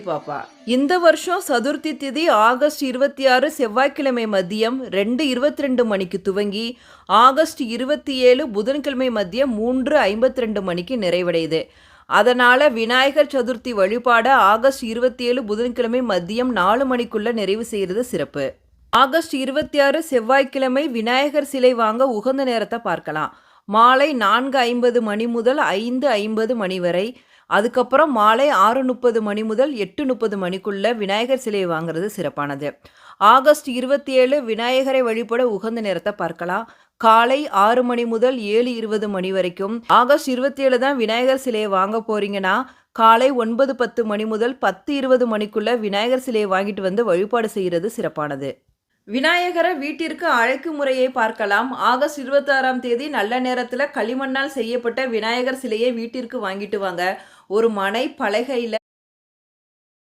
பாப்பா. இந்த வருஷம் சதுர்த்தி திதி ஆகஸ்ட் 26 செவ்வாய்க்கிழமை மதியம் 2:22 மணிக்கு துவங்கி ஆகஸ்ட் 27 புதன்கிழமை மதியம் 3:52 மணிக்கு நிறைவடையுது. அதனால விநாயகர் சதுர்த்தி வழிபாட ஆகஸ்ட் 27 புதன்கிழமை மதியம் 4 மணிக்குள்ள நிறைவு செய்யறது சிறப்பு. ஆகஸ்ட் 26 செவ்வாய்க்கிழமை விநாயகர் சிலை வாங்க உகந்த நேரத்தை பார்க்கலாம். மாலை 4:50 மணி முதல் 5:50 மணி வரை. அதுக்கப்புறம் மாலை 6:30 மணி முதல் 8:30 மணிக்குள்ள விநாயகர் சிலையை வாங்குறது சிறப்பானது. ஆகஸ்ட் 27 விநாயகரை வழிபட உகந்த நேரத்தை பார்க்கலாம். காலை 6 மணி முதல் 7:20 மணி வரைக்கும். ஆகஸ்ட் 27 தான் விநாயகர் சிலையை வாங்க போறீங்கன்னா காலை 9:10 மணி முதல் 10:20 மணிக்குள்ள விநாயகர் சிலையை வாங்கிட்டு வந்து வழிபாடு செய்கிறது சிறப்பானது. விநாயகரை வீட்டிற்கு அழைக்கும் முறையை பார்க்கலாம். ஆகஸ்ட் 26ஆம் தேதி நல்ல நேரத்தில் களிமண்ணால் செய்யப்பட்ட விநாயகர் சிலையை வீட்டிற்கு வாங்கிட்டு வாங்க. ஒரு மனை பலகையில்